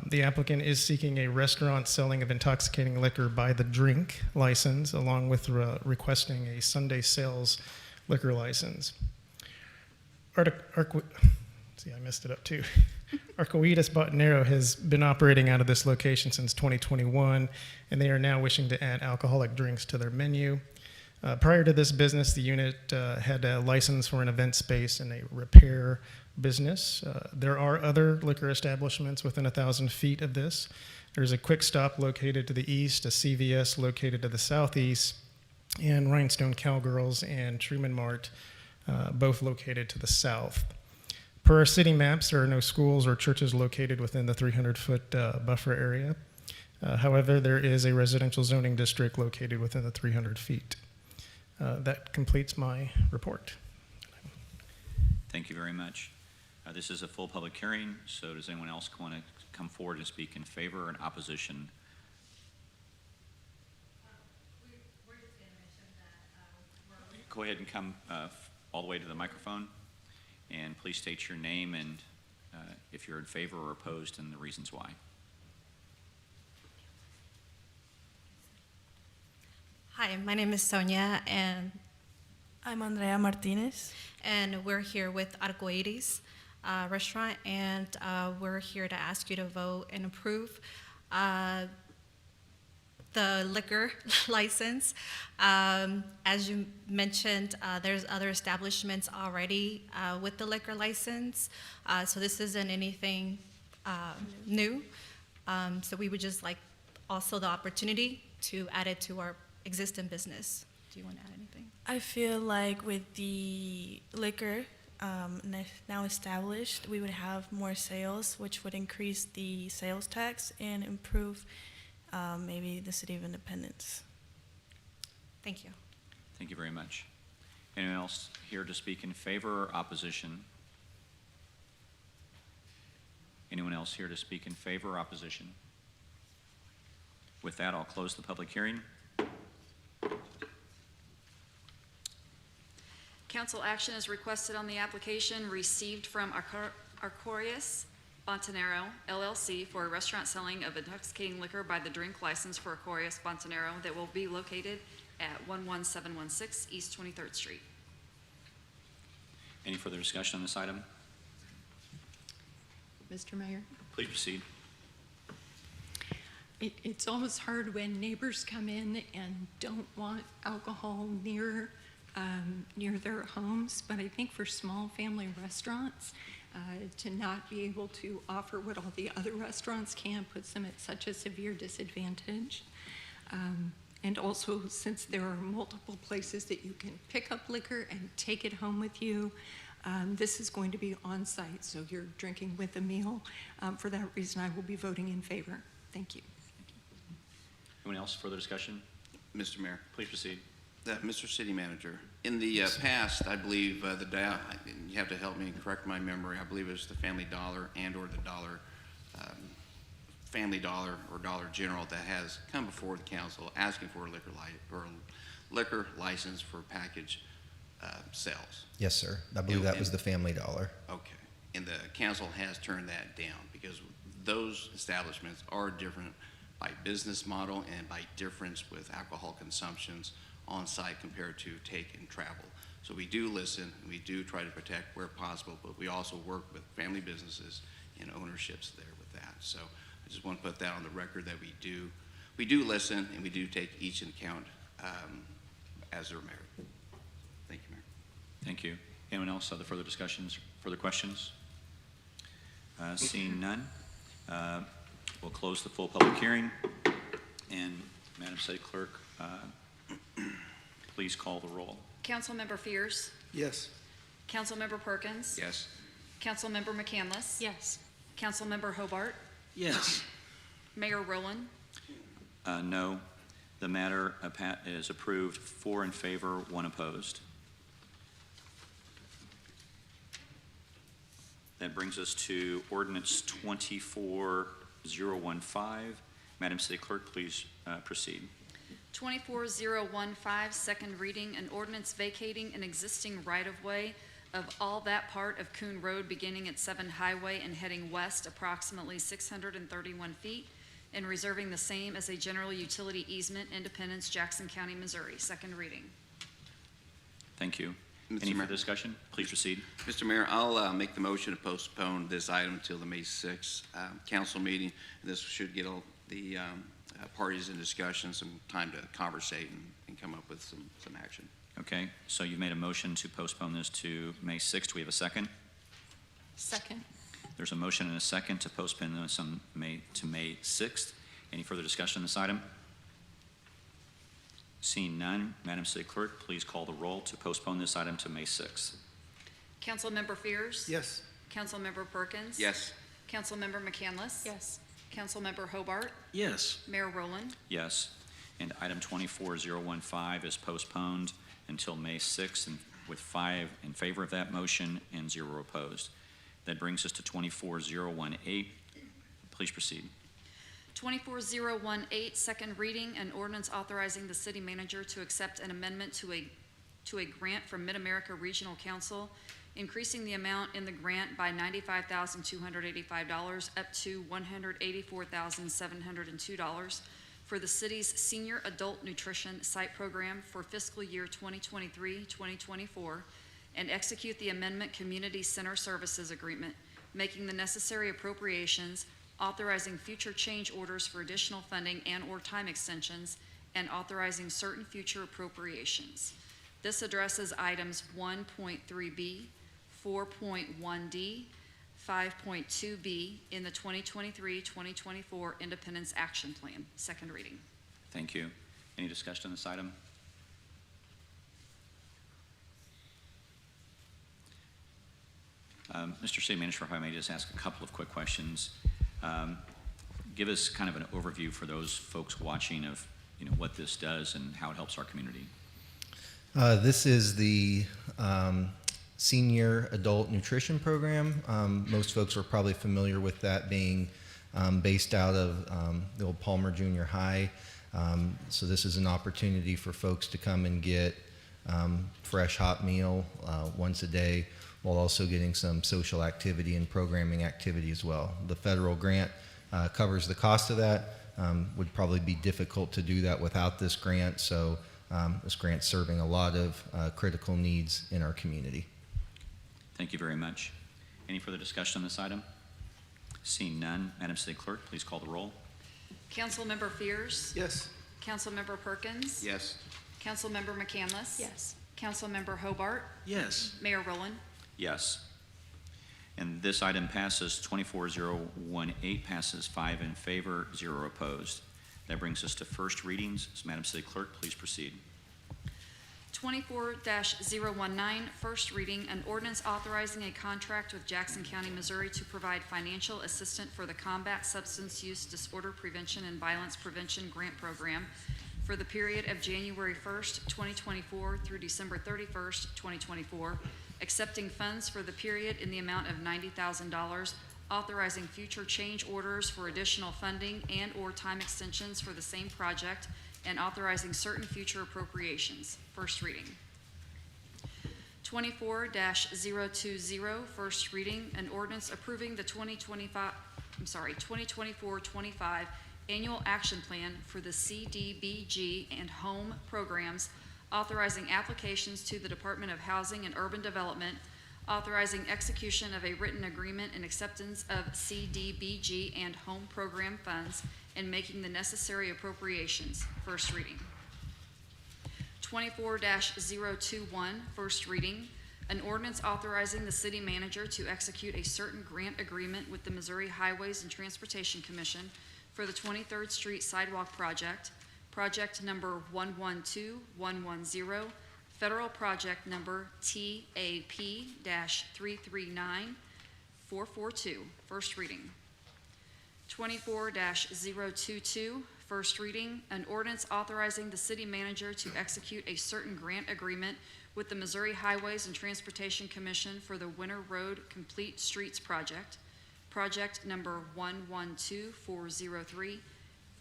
The applicant is seeking a restaurant selling of intoxicating liquor by the drink license, along with requesting a Sunday sales liquor license. See, I messed it up too. Arcoitas Botanero has been operating out of this location since 2021, and they are now wishing to add alcoholic drinks to their menu. Prior to this business, the unit had a license for an event space and a repair business. There are other liquor establishments within 1,000 feet of this. There's a Quick Stop located to the east, a CVS located to the southeast, and Rhinestone Cowgirls and Truman Mart, both located to the south. Per our city maps, there are no schools or churches located within the 300-foot buffer area. However, there is a residential zoning district located within the 300 feet. That completes my report. Thank you very much. This is a full public hearing, so does anyone else want to come forward and speak in favor or in opposition? Go ahead and come all the way to the microphone, and please state your name and if you're in favor or opposed and the reasons why. Hi, my name is Sonia, and I'm Andrea Martinez. and we're here with Arcoiris Restaurant, and we're here to ask you to vote and approve the liquor license. As you mentioned, there's other establishments already with the liquor license, so this isn't anything new. So we would just like also the opportunity to add it to our existing business. Do you want to add anything? I feel like with the liquor now established, we would have more sales, which would increase the sales tax and improve maybe the city of Independence. Thank you. Thank you very much. Anyone else here to speak in favor or opposition? Anyone else here to speak in favor or opposition? With that, I'll close the public hearing. Council action is requested on the application received from Arcorias Botanero LLC for a restaurant selling of intoxicating liquor by the drink license for Arcorias Botanero that will be located at 11716 East 23rd Street. Any further discussion on this item? Mr. Mayor? Please proceed. It's almost hard when neighbors come in and don't want alcohol near their homes, but I think for small family restaurants, to not be able to offer what all the other restaurants can puts them at such a severe disadvantage. And also, since there are multiple places that you can pick up liquor and take it home with you, this is going to be on site, so you're drinking with a meal. For that reason, I will be voting in favor. Thank you. Anyone else? Further discussion? Mr. Mayor. Please proceed. Mr. City Manager, in the past, I believe you have to help me and correct my memory, I believe it was the Family Dollar and or the Family Dollar or Dollar General that has come before the council asking for a liquor license for package sales. Yes, sir. I believe that was the Family Dollar. Okay. And the council has turned that down because those establishments are different by business model and by difference with alcohol consumptions on site compared to take and travel. So we do listen and we do try to protect where possible, but we also work with family businesses and ownerships there with that. So I just want to put that on the record that we do listen and we do take each in account as they're married. Thank you, Mayor. Thank you. Anyone else? Other further discussions, further questions? Seeing none, we'll close the full public hearing. And Madam City Clerk, please call the roll. Councilmember Fears, Yes. Councilmember Perkins, Yes. Councilmember McCandless, Yes. Councilmember Hobart, Yes. Mayor Rowland. No. The matter is approved, 4 in favor, 1 opposed. That brings us to Ordinance 24015. Madam City Clerk, please proceed. 24015, second reading, an ordinance vacating an existing right-of-way of all that part of Coon Road beginning at 7 Highway and heading west approximately 631 feet, and reserving the same as a general utility easement, Independence, Jackson County, Missouri. Second reading. Thank you. Mr. Any Mayor. further discussion? Please proceed. Mr. Mayor, I'll make the motion to postpone this item till the May 6th council meeting. This should get all the parties in discussion some time to conversate and come up with some action. Okay, so you've made a motion to postpone this to May 6th. Do we have a second? Second. There's a motion and a second to postpone this to May 6th. Any further discussion on this item? Seeing none, Madam City Clerk, please call the roll to postpone this item to May 6th. Councilmember Fears? Yes. Councilmember Perkins? Yes. Councilmember McCandless? Yes. Councilmember Hobart? Yes. Mayor Rowland? Yes. And item 24015 is postponed until May 6th, and with 5 in favor of that motion and 0 opposed. That brings us to 24018. Please proceed. 24018, second reading, an ordinance authorizing the city manager to accept an amendment to a grant from Mid-America Regional Council, increasing the amount in the grant by $95,285 up to $184,702 for the city's Senior Adult Nutrition Site Program for fiscal year 2023-2024, and execute the Amendment Community Center Services Agreement, making the necessary appropriations, authorizing future change orders for additional funding and/or time extensions, and authorizing certain future appropriations. This addresses items 1.3B, 4.1D, 5.2B in the 2023-2024 Independence Action Plan. Second reading. Thank you. Any discussion on this item? Mr. City Manager, if I may just ask a couple of quick questions. Give us kind of an overview for those folks watching of what this does and how it helps our community. This is the Senior Adult Nutrition Program. Most folks are probably familiar with that being based out of the old Palmer Junior High. So this is an opportunity for folks to come and get fresh hot meal once a day, while also getting some social activity and programming activity as well. The federal grant covers the cost of that. Would probably be difficult to do that without this grant, so this grant's serving a lot of critical needs in our community. Thank you very much. Any further discussion on this item? Seeing none, Madam City Clerk, please call the roll. Councilmember Fears? Yes. Councilmember Perkins? Yes. Councilmember McCandless? Yes. Councilmember Hobart? Yes. Mayor Rowland? Yes. And this item passes. 24018 passes 5 in favor, 0 opposed. That brings us to first readings. So Madam City Clerk, please proceed. 24-019, first reading, an ordinance authorizing a contract with Jackson County, Missouri to provide financial assistance for the Combat Substance Use Disorder Prevention and Violence Prevention Grant Program for the period of January 1st, 2024 through December 31st, 2024, accepting funds for the period in the amount of $90,000, authorizing future change orders for additional funding and/or time extensions for the same project, and authorizing certain future appropriations. First reading. 24-020, first reading, an ordinance approving the 2024-25 Annual Action Plan for the CDBG and Home Programs, authorizing applications to the Department of Housing and Urban Development, authorizing execution of a written agreement and acceptance of CDBG and Home Program funds, and making the necessary appropriations. First reading. 24-021, first reading, an ordinance authorizing the city manager to execute a certain grant agreement with the Missouri Highways and Transportation Commission for the 23rd Street Sidewalk Project, project number 112110, federal project number TAP-339442. First reading. 24-022, first reading, an ordinance authorizing the city manager to execute a certain grant agreement with the Missouri Highways and Transportation Commission for the Winter Road Complete Streets Project, project number 112403,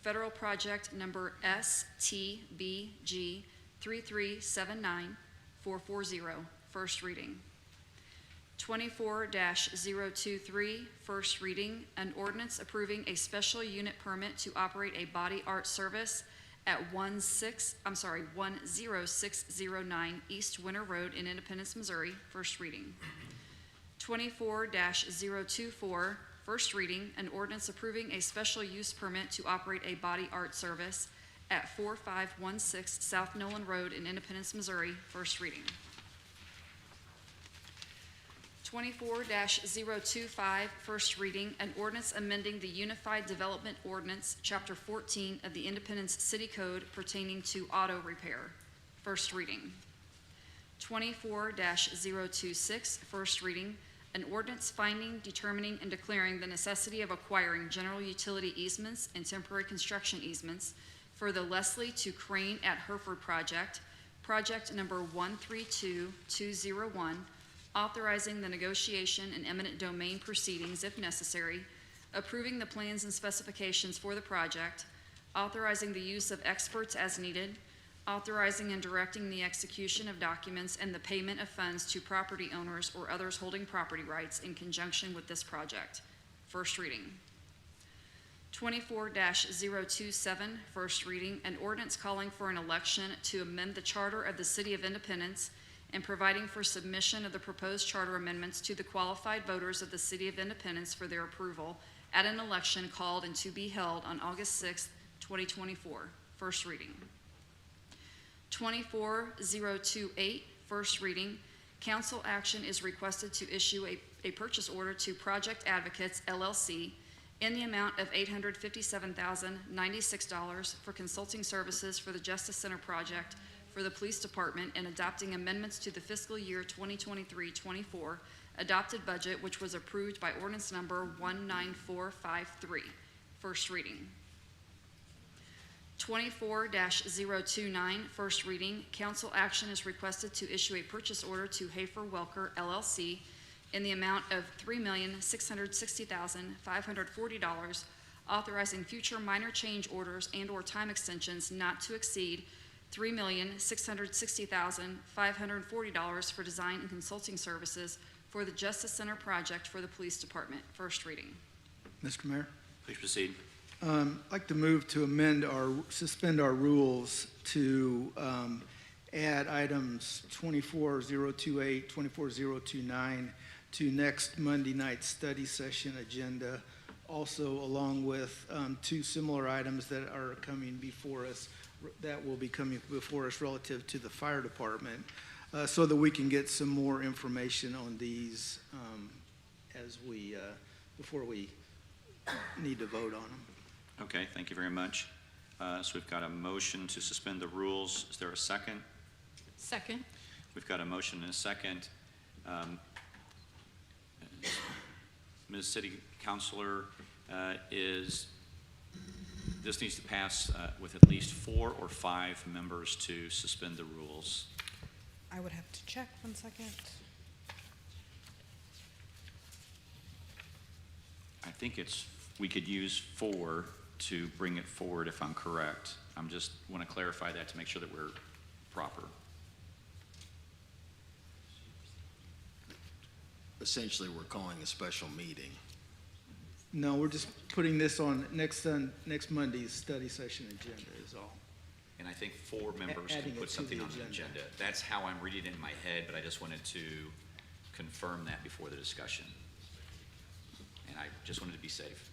federal project number STBG 3379440. First reading. 24-023, first reading, an ordinance approving a special unit permit to operate a body art service at 10609 East Winter Road in Independence, Missouri, first reading. 24-024, first reading, an ordinance approving a special use permit to operate a body art service at 4516 South Nolan Road in Independence, Missouri, first reading. 24-025, first reading, an ordinance amending the Unified Development Ordinance, Chapter 14 of the Independence City Code pertaining to auto repair, first reading. 24-026, first reading, an ordinance finding, determining, and declaring the necessity of acquiring general utility easements and temporary construction easements for the Leslie to Crane at Hereford project, project number 132201, authorizing the negotiation and eminent domain proceedings if necessary, approving the plans and specifications for the project, authorizing the use of experts as needed, authorizing and directing the execution of documents and the payment of funds to property owners or others holding property rights in conjunction with this project. First reading. 24-027, first reading, an ordinance calling for an election to amend the charter of the City of Independence and providing for submission of the proposed charter amendments to the qualified voters of the City of Independence for their approval at an election called and to be held on August 6, 2024. First reading. 24-028, first reading, council action is requested to issue a purchase order to Project Advocates, LLC, in the amount of $857,096 for consulting services for the Justice Center project for the Police Department and adopting amendments to the fiscal year 2023-24 adopted budget, which was approved by ordinance number 19453. First reading. 24-029, first reading, council action is requested to issue a purchase order to Hafer Welker, LLC, in the amount of $3,660,540, authorizing future minor change orders and/or time extensions not to exceed $3,660,540 for design and consulting services for the Justice Center project for the Police Department. First reading. Mr. Mayor? Please proceed. I'd like to move to suspend our rules to add items 24028, 24029 to next Monday night study session agenda, also along with two similar items that are coming before us, that will be coming before us relative to the fire department, so that we can get some more information on these before we need to vote on them. Okay, thank you very much. So we've got a motion to suspend the rules. Is there a second? Second. We've got a motion and a second. Ms. City Councilor, this needs to pass with at least 4 or 5 members to suspend the rules. I would have to check 1 second. I think we could use 4 to bring it forward if I'm correct. I'm just want to clarify that to make sure that we're proper. Essentially, we're calling a special meeting. No, we're just putting this on next Monday's study session agenda is all. And I think 4 members can Adding it put to something the on the agenda. agenda. That's how I'm reading it in my head, but I just wanted to confirm that before the discussion. And I just wanted to be safe.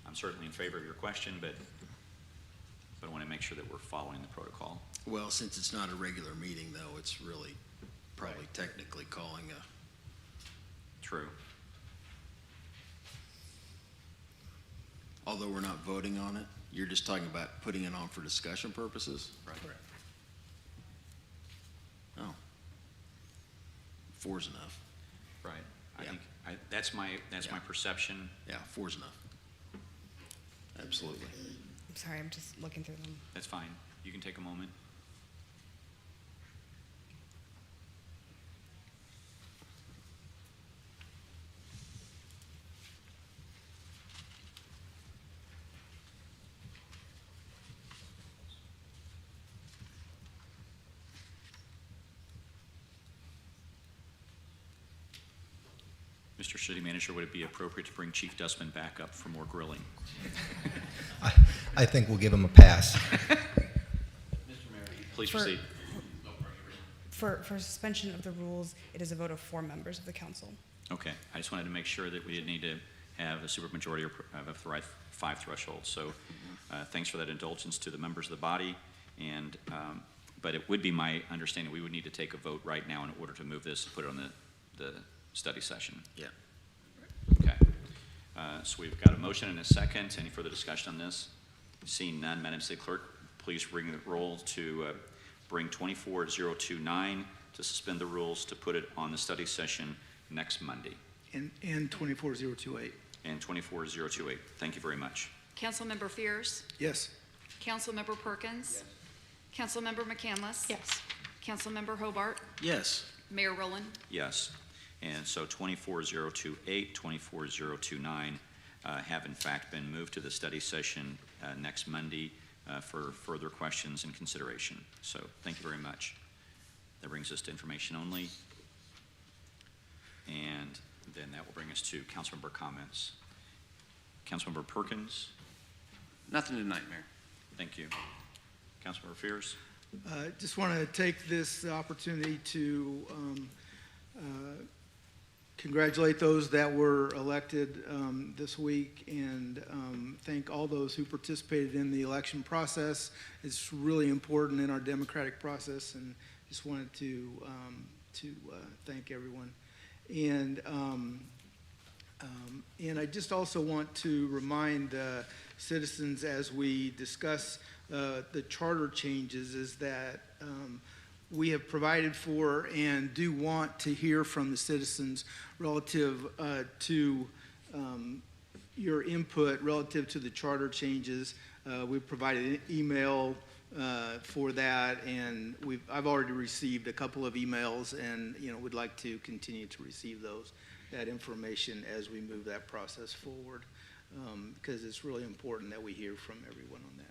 I'm certainly in favor of your question, but I want to make sure that we're following the protocol. Well, since it's not a regular meeting, though, it's really probably technically calling a... True. Although we're not voting on it, you're just talking about putting it on for discussion purposes? Right. Correct. Oh. 4's enough. Right. I Yeah. think that's my perception. Yeah, 4's enough. Absolutely. I'm sorry, I'm just looking through them. That's fine. You can take a moment. Mr. City Manager, would it be appropriate to bring Chief Dustman back up for more grilling? I think we'll give him a pass. Please For- proceed. For suspension of the rules, it is a vote of 4 members of the council. Okay, I just wanted to make sure that we didn't need to have a supermajority or have a 5 threshold. So thanks for that indulgence to the members of the body. And but it would be my understanding we would need to take a vote right now in order to move this and put it on the study session. Yeah. Okay. So we've got a motion and a second. Any further discussion on this? Seeing none, Madam City Clerk, please ring the roll to bring 24029 to suspend the rules to put it on the study session next Monday. And 24028. And 24028. Thank you very much. Councilmember Fears, Yes. Councilmember Perkins, Councilmember McCandless. Yes. Councilmember Hobart, Yes. Mayor Rowland. Yes. And so 24028, 24029 have in fact been moved to the study session next Monday for further questions and consideration. So thank you very much. That brings us to information only. And then that will bring us to councilmember comments. Councilmember Perkins. Nothing tonight, Mayor. Thank you. Councilmember Fears. Just want to take this opportunity to congratulate those that were elected this week and thank all those who participated in the election process. It's really important in our democratic process, and just wanted to thank everyone. And I just also want to remind citizens as we discuss the charter changes is that we have provided for and do want to hear from the citizens relative to your input relative to the charter changes. We've provided an email for that, and I've already received a couple of emails, and would like to continue to receive that information as we move that process forward, because it's really important that we hear from everyone on that.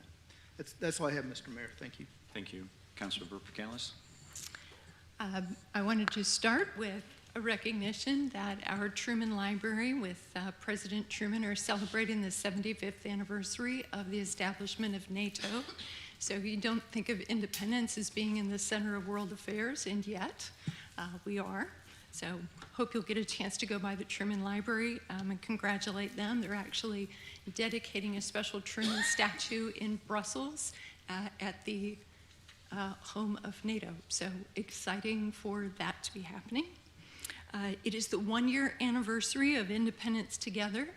That's all I have, Mr. Mayor. Thank you. Thank you. Councilmember McCandless. I wanted to start with a recognition that our Truman Library with President Truman are celebrating the 75th anniversary of the establishment of NATO. So you don't think of independence as being in the center of world affairs, and yet we are. So hope you'll get a chance to go by the Truman Library and congratulate them. They're actually dedicating a special Truman statue in Brussels at the home of NATO. So exciting for that to be happening. It is the 1-year anniversary of Independence Together,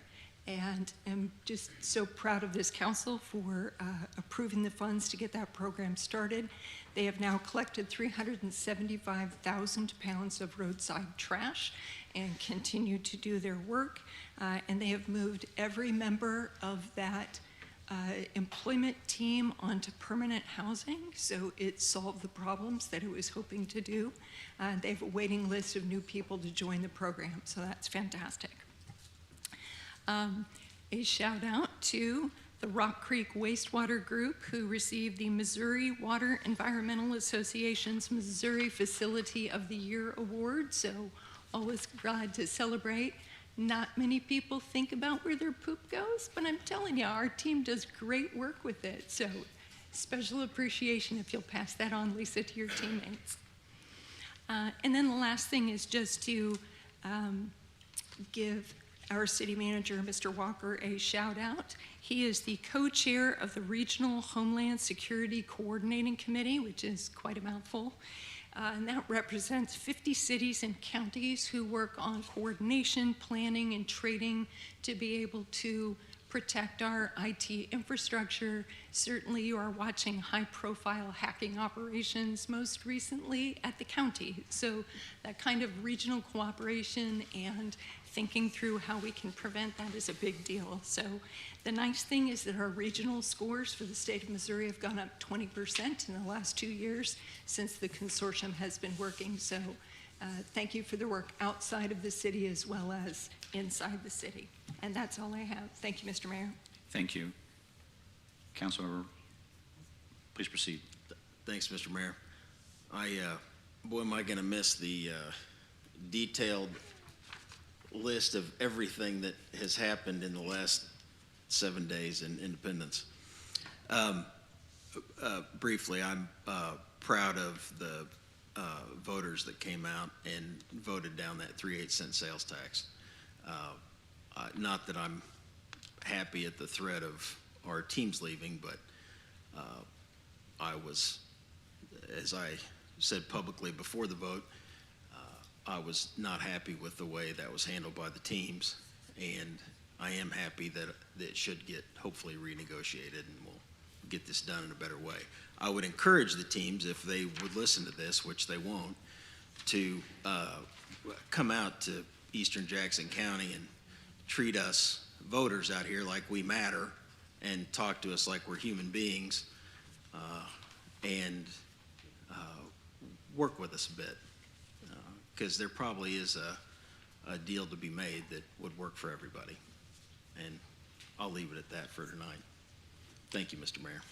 and I'm just so proud of this council for approving the funds to get that program started. They have now collected 375,000 pounds of roadside trash and continue to do their work. And they have moved every member of that employment team onto permanent housing, so it solved the problems that it was hoping to do. They have a waiting list of new people to join the program, so that's fantastic. A shout out to the Rock Creek Wastewater Group, who received the Missouri Water Environmental Association's Missouri Facility of the Year Award, so always glad to celebrate. Not many people think about where their poop goes, but I'm telling you, our team does great work with it, so special appreciation if you'll pass that on, Lisa, to your teammates. And then the last thing is just to give our city manager, Mr. Walker, a shout out. He is the co-chair of the Regional Homeland Security Coordinating Committee, which is quite a mouthful. And that represents 50 cities and counties who work on coordination, planning, and trading to be able to protect our IT infrastructure. Certainly you are watching high-profile hacking operations, most recently at the county. So that kind of regional cooperation and thinking through how we can prevent that is a big deal. So the nice thing is that our regional scores for the state of Missouri have gone up 20% in the last 2 years since the consortium has been working. So thank you for the work outside of the city as well as inside the city. And that's all I have. Thank you, Mr. Mayor. Thank you. Councilmember, please proceed. Thanks, Mr. Mayor. Boy, am I going to miss the detailed list of everything that has happened in the last 7 days in Independence. Briefly, I'm proud of the voters that came out and voted down that 3/8 cent sales tax. Not that I'm happy at the threat of our teams leaving, but I was, as I said publicly before the vote, I was not happy with the way that was handled by the teams, and I am happy that it should get hopefully renegotiated and we'll get this done in a better way. I would encourage the teams, if they would listen to this, which they won't, to come out to Eastern Jackson County and treat us voters out here like we matter and talk to us like we're human beings, and work with us a bit, because there probably is a deal to be made that would work for everybody. And I'll leave it at that for tonight. Thank you, Mr. Mayor.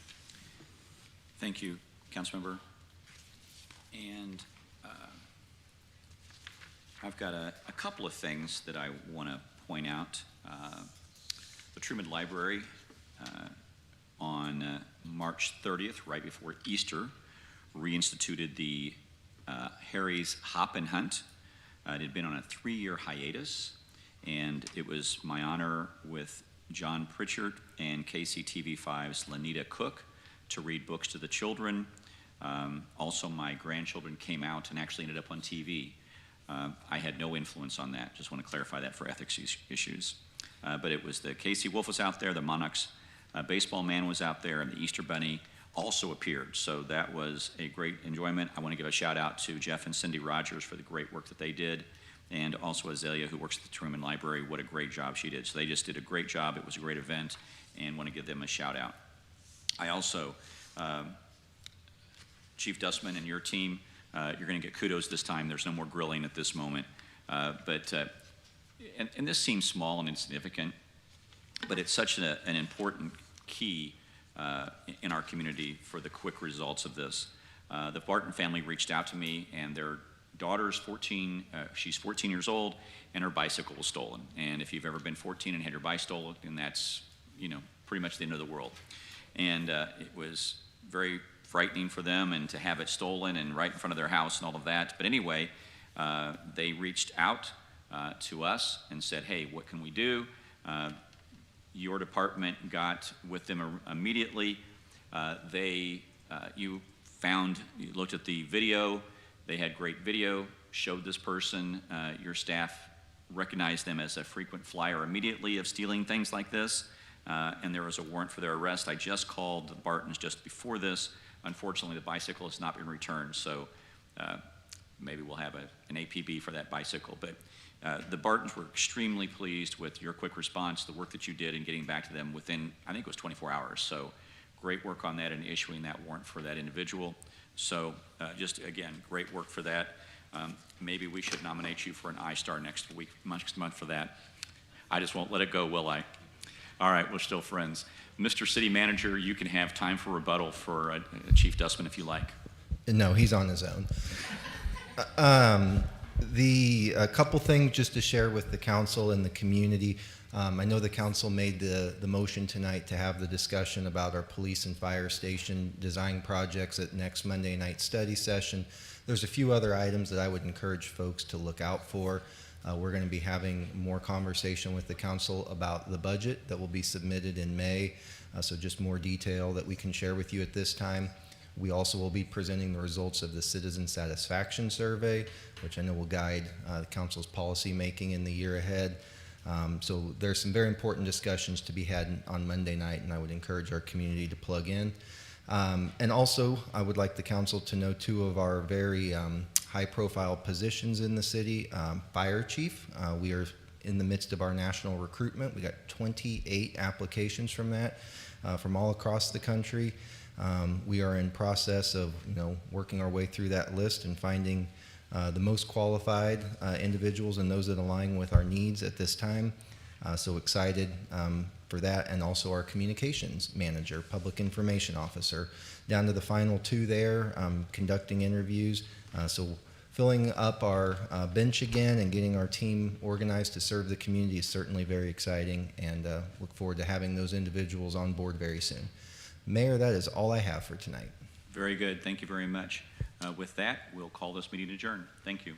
Thank you, Councilmember. And I've got a couple of things that I want to point out. The Truman Library on March 30th, right before Easter, reinstituted the Harry's Hop and Hunt. It had been on a 3-year hiatus, and it was my honor with John Pritchard and KCTV5's Lanita Cook to read books to the children. Also, my grandchildren came out and actually ended up on TV. I had no influence on that. Just want to clarify that for ethics issues. But it was the Casey Wolf was out there, the Monarchs baseball man was out there, and the Easter Bunny also appeared. So that was a great enjoyment. I want to give a shout out to Jeff and Cindy Rogers for the great work that they did, and also Azalea, who works at the Truman Library. What a great job she did. So they just did a great job. It was a great event, and want to give them a shout out. I also, Chief Dustman and your team, you're going to get kudos this time. There's no more grilling at this moment. And this seems small and insignificant, but it's such an important key in our community for the quick results of this. The Barton family reached out to me, and their daughter's 14, she's 14 years old, and her bicycle was stolen. And if you've ever been 14 and had your bike stolen, then that's, pretty much the end of the world. And it was very frightening for them, and to have it stolen and right in front of their house and all of that. But anyway, they reached out to us and said, hey, what can we do? Your department got with them immediately. You looked at the video. They had great video, showed this person. Your staff recognized them as a frequent flyer immediately of stealing things like this, and there was a warrant for their arrest. I just called the Bartons just before this. Unfortunately, the bicycle has not been returned, so maybe we'll have an APB for that bicycle. But the Bartons were extremely pleased with your quick response, the work that you did in getting back to them within, I think it was 24 hours. So great work on that and issuing that warrant for that individual. So just, again, great work for that. Maybe we should nominate you for an I-Star next month for that. I just won't let it go, will I? All right, we're still friends. Mr. City Manager, you can have time for rebuttal for Chief Dustman if you like. No, he's on his own. A couple things just to share with the council and the community. I know the council made the motion tonight to have the discussion about our police and fire station design projects at next Monday night study session. There's a few other items that I would encourage folks to look out for. We're going to be having more conversation with the council about the budget that will be submitted in May. So just more detail that we can share with you at this time. We also will be presenting the results of the citizen satisfaction survey, which I know will guide the council's policy making in the year ahead. So there's some very important discussions to be had on Monday night, and I would encourage our community to plug in. And also, I would like the council to know two of our very high-profile positions in the city. Fire chief, we are in the midst of our national recruitment. We got 28 applications from that, from all across the country. We are in process of, working our way through that list and finding the most qualified individuals and those that align with our needs at this time. So excited for that, and also our communications manager, public information officer, down to the final two there, conducting interviews. So filling up our bench again and getting our team organized to serve the community is certainly very exciting, and look forward to having those individuals on board very soon. Mayor, that is all I have for tonight. Very good. Thank you very much. With that, we'll call this meeting adjourned. Thank you.